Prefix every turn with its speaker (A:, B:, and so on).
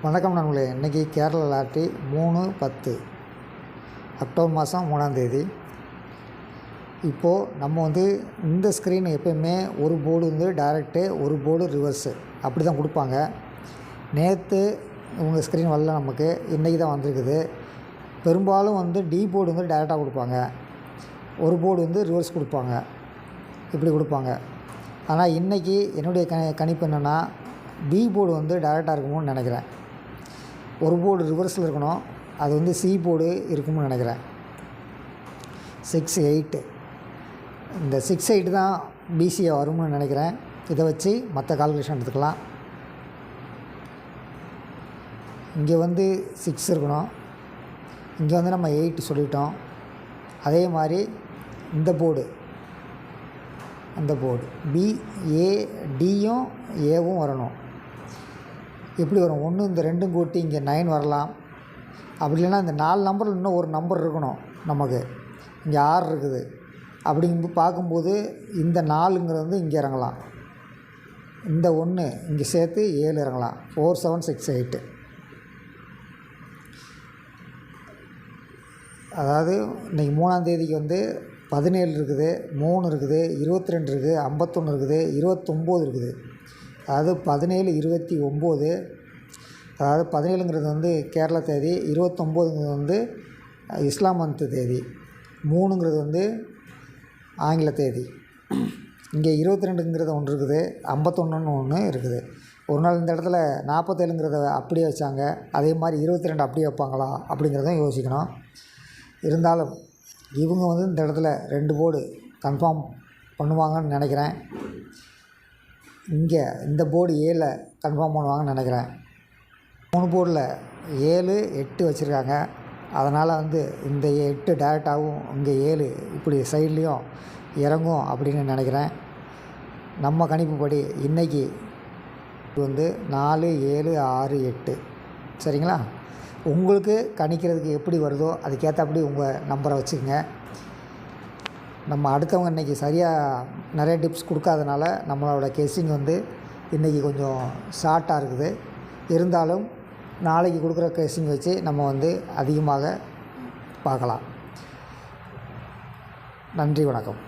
A: வணக்கம் நண்பர்களே. இன்றைக்கி கேரளா லாட்ரி 3/10 அக்டோபர் மாதம் 3ஆம் தேதி. இப்போது நம்ம இந்த ஸ்க்ரீன் எப்போயுமே ஒரு போர்டு டைரக்டு, ஒரு போர்டு ரிவர்ஸு அப்படி தான் கொடுப்பாங்க. நேற்று உங்கள் ஸ்க்ரீன் வரல, நமக்கு இன்றைக்கி தான் வந்திருக்குது. பெரும்பாலும் டி போர்டு டைரெக்டாக கொடுப்பாங்க, ஒரு போர்டு ரிவர்ஸ் கொடுப்பாங்க, இப்படி கொடுப்பாங்க. ஆனால் இன்றைக்கி என்னுடைய கணிப்பு என்னென்னா, பி போர்டு டைரெக்டாக இருக்கும்னு நினைக்கிறேன். ஒரு போர்டு ரிவர்ஸில் இருக்கணும், அது சி போர்டு இருக்கும்னு நினைக்கிறேன். 6-8 இந்த 6-8 தான் பிசிஏ வரும்னு நினைக்கிறேன். இதை வச்சு மற்ற கால்குலேஷன் எடுத்துக்கலாம். இங்கே 6 இருக்கணும், இங்கே நம்ம 8 சொல்லிட்டோம். அதே மாதிரி இந்த போர்டு, அந்த போர்டு டியும் ஏவும் வரணும். எப்படி வரும்? ஒன்று இந்த 2 கூட்டி இங்கே 9 வரலாம். அப்படி இல்லைன்னா இந்த 4 நம்பரில் இன்னும் ஒரு நம்பர் இருக்கணும். நமக்கு இங்கே 6 இருக்குது. அப்படிங்கும்போது பார்க்கும்போது இந்த 4ங்கிறது இங்கே இறங்கலாம், இந்த 1 இங்கே சேர்த்து 7 இறங்கலாம். 4, 7, 6, 8. அதாவது இன்றைக்கி 3ஆம் தேதிக்கு 17 இருக்குது, 3 இருக்குது, 22 இருக்குது, 51 இருக்குது, 29 இருக்குது. அதாவது 17, 29. அதாவது 17ங்கிறது கேரளா தேதி, 29ங்கிறது இஸ்லாம் மந்த்து தேதி, 3ங்கிறது ஆங்கில தேதி. இங்கே 22ங்கிறது ஒன்று இருக்குது, 51ன்னு ஒன்று இருக்குது. ஒரு நாள் இந்த இடத்துல 47ங்கிறத அப்படியே வச்சாங்க, அதே மாதிரி 22 அப்படியே வைப்பாங்களா அப்படிங்கிறத யோசிக்கணும். இருந்தாலும் இவங்க இந்த இடத்துல 2 போர்டு கன்ஃபார்ம் பண்ணுவாங்கன்னு நினைக்கிறேன். இங்கே இந்த போர்டு 7 கன்ஃபார்ம் பண்ணுவாங்கன்னு நினைக்கிறேன். 3 போர்டில் 7, 8 வச்சுருக்காங்க. அதனால் இந்த 8 டேரெக்டாகவும் இங்கே 7 இப்படி சைட்லேயும் இறங்கும் அப்படின்னு நினைக்கிறேன். நம்ம கணிப்புப்படி இன்றைக்கி 4, 7, 6, 8 சரிங்களா? உங்களுக்கு கணிக்கிறதுக்கு எப்படி வருதோ அதுக்கேற்றபடி உங்கள் நம்பரை வச்சுக்கோங்க. நம்ம அடுத்தவங்க இன்றைக்கி சரியாக நிறைய டிப்ஸ் கொடுக்காதனால நம்மளோட கெஸ்ஸிங் இன்றைக்கி கொஞ்சம் ஷார்ட்டாக இருக்குது. இருந்தாலும் நாளைக்கு கொடுக்குற கெஸ்ஸிங் வச்சு நம்ம அதிகமாக பார்க்கலாம். நன்றி, வணக்கம்.